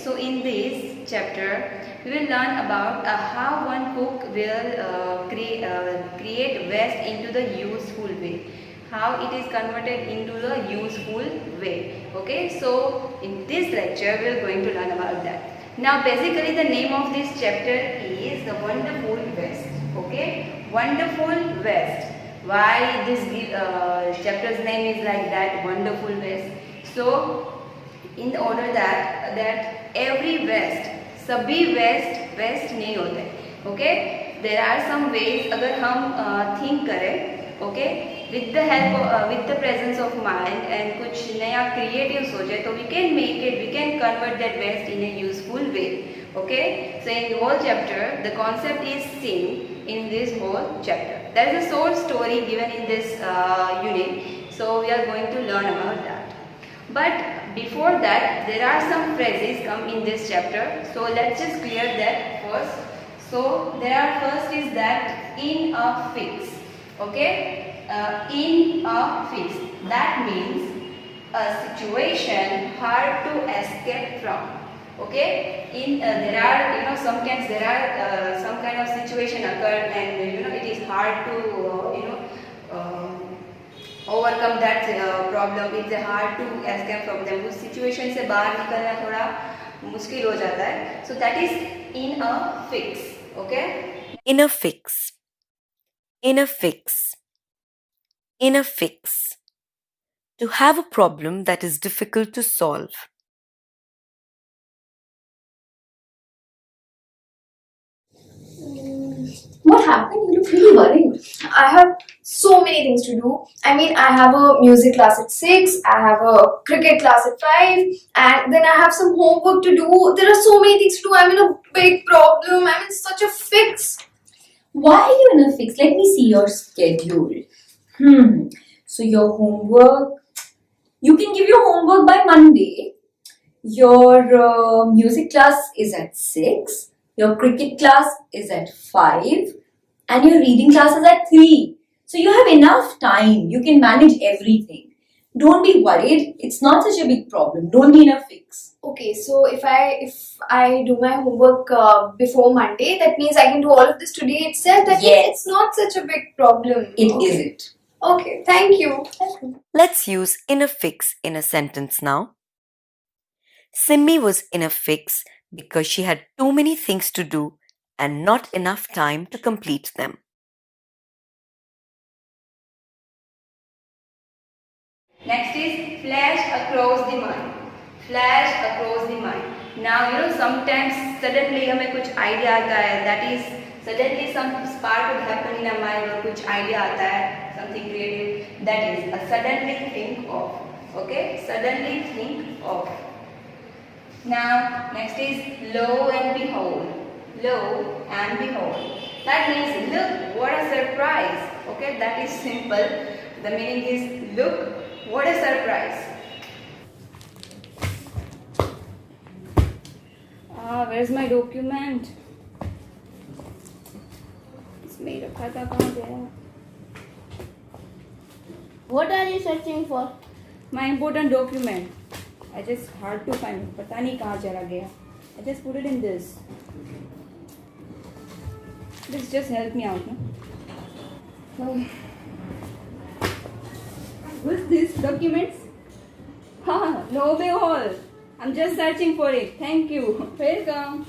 so in this chapter, we will learn about how one cook will create waste into the useful way. How it is converted into the useful way. Okay, so in this lecture, we are going to learn about that. Now, basically, the name of this chapter is the Wonderful Waste. Okay, Wonderful Waste. Why this chapter's name is like that, Wonderful Waste? So, in order that every waste, सभी waste नहीं होते. Okay, there are some ways अगर हम think करें, okay, with the help with the presence of mind and कुछ नया creative सोचे तो we can make it, we can convert that waste in a useful way. Okay, so in the whole chapter the concept is seen in this whole chapter. There is a short story given in this unit, so we are going to learn about that. But before that, there are some phrases come in this chapter, so let's just clear that first. So there are first is that in a fix. Okay, in a fix, that means a situation hard to escape from. Okay, in there are sometimes there are some kind of situation occur and it is hard to overcome that problem. It's hard to escape from them. उस situation से बाहर निकलना थोड़ा मुश्किल हो जाता है. So that is in a fix. Okay. In a fix. In a fix. In a fix. To have a problem that is difficult to solve. What happened? You look really worried. I have so many things to do. I mean, I have a music class at 6, I have a cricket class at 5, and then I have some homework to do. There are so many things to do. I'm in a big problem. I'm in such a fix. Why are you in a fix? Let me see your schedule. So your homework, you can give your homework by Monday. Your music class is at 6. Your cricket class is at 5 and your reading class is at 3. So you have enough time. You can manage everything. Don't be worried. It's not such a big problem. Don't be in a fix. Okay, so if I do my homework before Monday, that means I can do all of this today itself. That means it's not such a big problem. It isn't. Okay, thank you. Let's use in a fix in a sentence now. Simmi was in a fix because she had too many things to do and not enough time to complete them. Next is flash across the mind. Flash across the mind. Now sometimes suddenly हमें कुछ idea आता है. That is suddenly some spark would happen in our mind और कुछ idea आता है, something creative. That is a suddenly think of. Okay, suddenly think of. Now, next is lo and behold. Lo and behold. That means look, what a surprise. Okay, that is simple. The meaning is look, what a surprise. Where's my document? इसमें रखा था, कहाँ गया? What are you searching for? My important document. I just hard to find. पता नहीं कहाँ चला गया. I just put it in this. This just help me out, no? What's this documents? Lobby Hall. I'm just searching for it. Thank you. Welcome.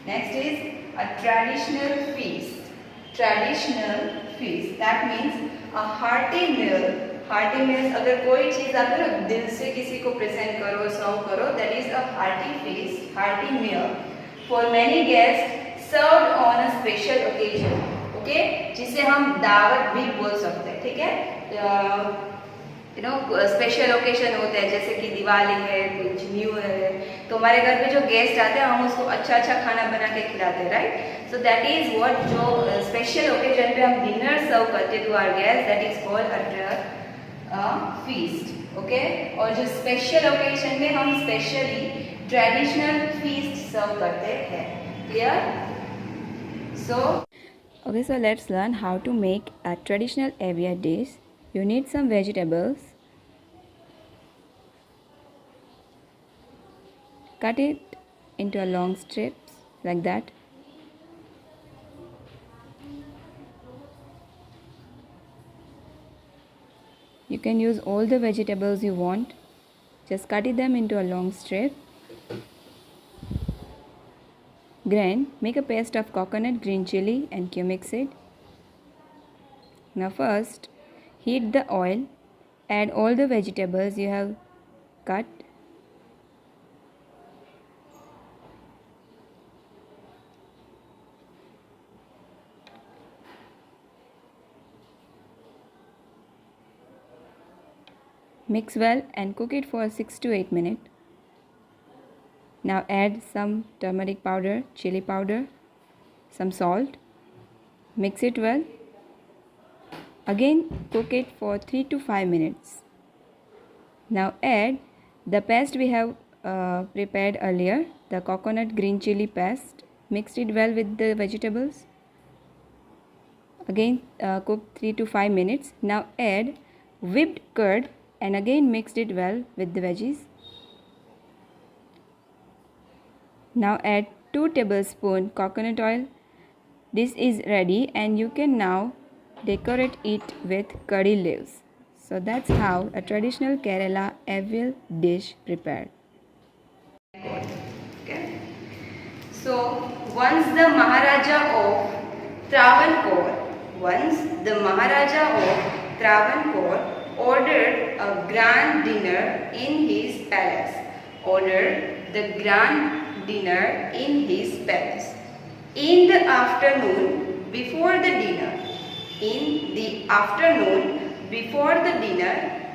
Next is a traditional feast. Traditional feast. That means a hearty meal. Hearty meals, अगर कोई चीज़ आप दिल से किसी को present करो, सर्व करो, that is a hearty feast, hearty meal for many guests served on a special occasion. Okay, जिसे हम दावत भी बोल सकते हैं. ठीक है, स्पेशल ओकेजन होते हैं जैसे कि दिवाली है, कुछ न्यू है, तो हमारे घर पे जो गेस्ट आते हैं हम उसको अच्छा अच्छा खाना बना के खिलाते हैं, right. So that is what, जो स्पेशल ओकेजन पे हम डिनर सर्व करते to our guest, that is called feast. Okay, और जो स्पेशल ओकेजन में हम स्पेशली ट्रेडिशनल फीस्ट सर्व करते हैं. Clear? So okay, so let's learn how to make a traditional Avia dish. You need some vegetables, cut it into a long strips like that. You can use all the vegetables you want. Just cut them into a long strip. Grind, make a paste of coconut, green chili and cumin seed. Now first, heat the oil. Add all the vegetables you have cut. Mix well and cook it for 6 to 8 minutes. Now add some turmeric powder, chili powder, some salt. Mix it well. Again cook it for 3 to 5 minutes. Now add the paste we have prepared earlier, the coconut green chili paste. Mix it well with the vegetables. Again cook 3 to 5 minutes. Now add whipped curd and again mix it well with the veggies. Now add 2 tablespoons coconut oil. This is ready and you can now decorate it with curry leaves. So that's how a traditional Kerala Avial dish prepared. Okay. So once the Maharaja of Travancore ordered a grand dinner in his palace. In the afternoon before the dinner,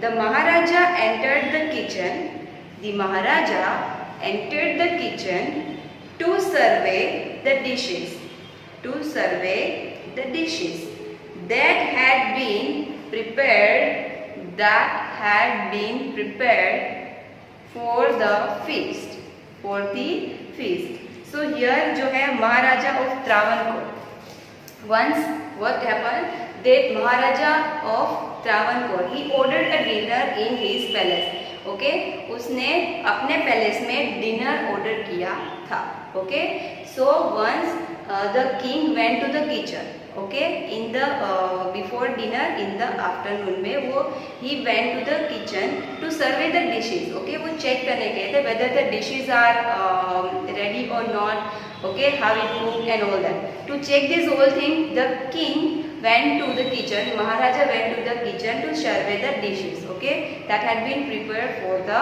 the Maharaja entered the kitchen to survey the dishes that had been prepared for the feast. So here जो है Maharaja of Travancore. Once what happened that Maharaja of Travancore he ordered a dinner in his palace. Okay, उसने अपने palace में dinner order किया था. Okay, so once the king went to the kitchen. Okay, in the before dinner in the afternoon में वो he went to the kitchen to survey the dishes. Okay, वो check करने गए थे whether the dishes are ready or not. Okay, how it cooked and all that. To check this whole thing, the king went to the kitchen. Maharaja went to the kitchen to survey the dishes. Okay, that had been prepared for the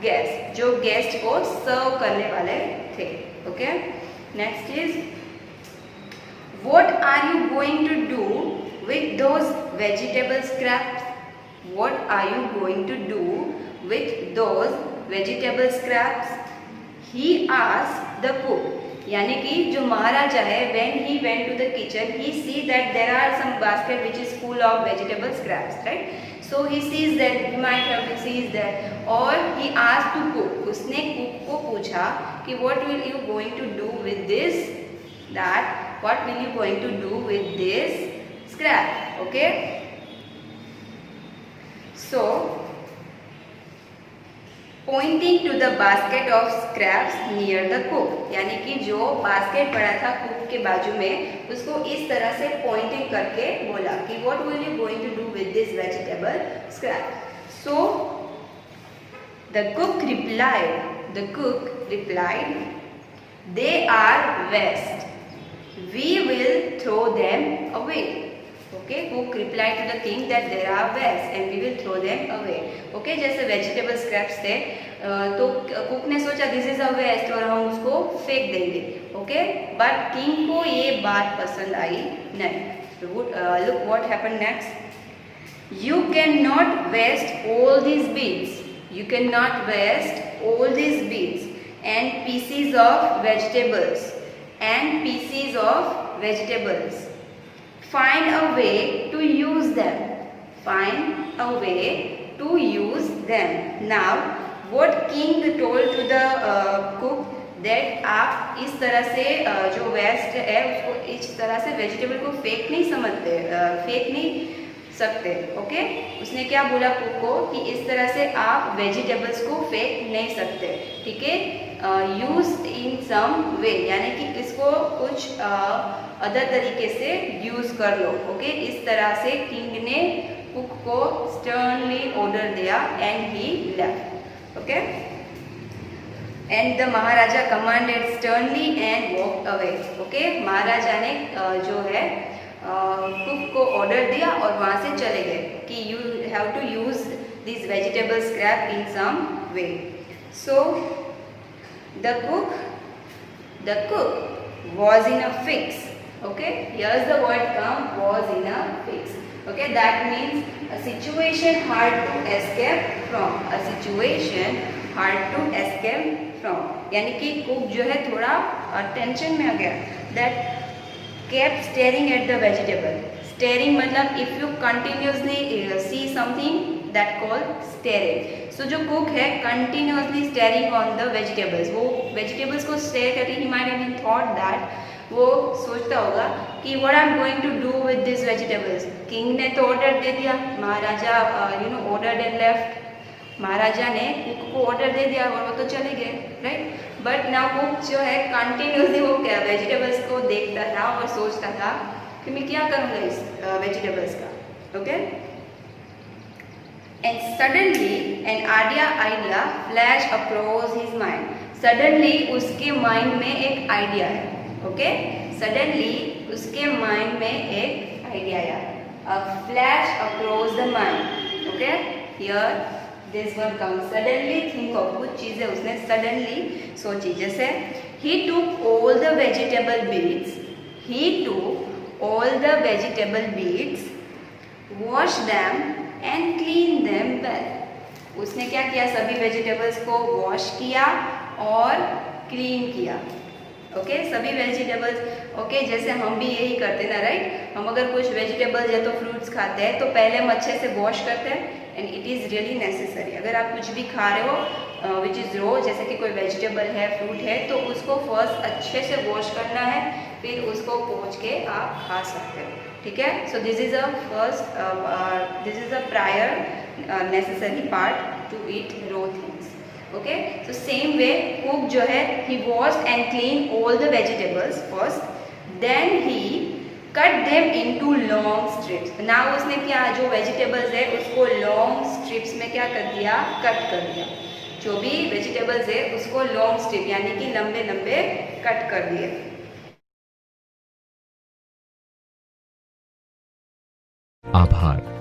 guests. जो guest को serve करने वाले थे. Okay, next is what are you going to do with those vegetable scraps? He asked the cook. यानी कि जो महाराजा है when he went to the kitchen he see that there are some basket which is full of vegetable scraps, right? So he sees that he might have sees that or he asked to cook. उसने cook को पूछा कि what will you going to do with this scrap? Okay, so pointing to the basket of scraps near the cook, यानी कि जो basket पड़ा था cook के बाजू में उसको इस तरह से पॉइंटिंग करके बोला कि what will you going to do with this vegetable scrap? So the cook replied, they are waste. We will throw them away. Okay, cook replied to the king that there are waste and we will throw them away. Okay, जैसे vegetable scraps थे तो cook ने सोचा this is a waste और हम उसको फेंक देंगे. Okay, but king को ये बात पसंद आई नहीं. Look what happened next. You cannot waste all these beans. And pieces of vegetables. Find a way to use them. Now, what king told to the cook that आप इस तरह से जो वेस्ट है उसको इस तरह से वेजिटेबल को फेंक नहीं सकते। ओके, उसने क्या बोला कुक को कि इस तरह से आप वेजिटेबल्स को फेंक नहीं सकते, ठीक है। यूज इन सम वे, यानी कि इसको कुछ अदर तरीके से यूज कर लो। ओके, इस तरह से किंग ने कुक को स्टर्नली ऑर्डर दिया and he left. Okay, and the maharaja commanded sternly and walked away. Okay, maharaja ने जो है कुक को ऑर्डर दिया और वहाँ से चले गए कि you have to use this vegetable scrap in some way. So the cook was in a fix. Okay, here's the word come, was in a fix. Okay, that means a situation hard to escape from, a situation hard to escape from, यानी कि cook जो है थोड़ा tension में आ गया। That kept staring at the vegetable. Staring मतलब if you continuously see something that called staring. So जो cook है continuously staring on the vegetables, वो vegetables को stare करके he might have been thought that वो सोचता होगा कि what I'm going to do with these vegetables. King ने तो order दे दिया, महाराजा ordered and left. महाराजा ने कुक को ऑर्डर दे दिया और वो तो चले गए, राइट। बट नाउ कुक जो है कंटिन्यूसली वो क्या वेजिटेबल्स को देखता था और सोचता था कि मैं क्या करूँगा इस वेजिटेबल्स का। Okay, and suddenly an idea flash across his mind. Suddenly उसके माइंड में एक आइडिया है। ओके, सडनली उसके माइंड में एक आइडिया आया, a flash across the mind. Okay, here this one come suddenly, think of, कुछ चीज़ें उसने सडनली सोची। जैसे ही took all the vegetable bits, he took all the vegetable bits, wash them and clean them well. उसने क्या किया, सभी वेजिटेबल्स को वॉश किया और क्लीन किया। ओके, सभी वेजिटेबल्स। ओके, जैसे हम भी यही करते ना, राइट। हम अगर कुछ वेजिटेबल्स या तो फ्रूट्स खाते हैं तो पहले हम अच्छे से वॉश करते हैं, and it is really necessary. अगर आप कुछ भी खा रहे हो विच इज़ रो, जैसे कि कोई वेजिटेबल है, फ्रूट है, तो उसको फर्स्ट अच्छे से वॉश करना है, फिर उसको पोंछ के आप खा सकते हो, ठीक है। So this is a prior necessary part to eat raw things. Okay, so same way cook जो है he washed and clean all the vegetables first, then he cut them into long strips. ना उसने क्या, जो vegetables है उसको long strips में क्या कर दिया, कट कर दिया। जो भी वेजिटेबल्स है उसको लॉन्ग स्ट्रिप यानी कि लंबे लंबे कट कर दिए। आभार।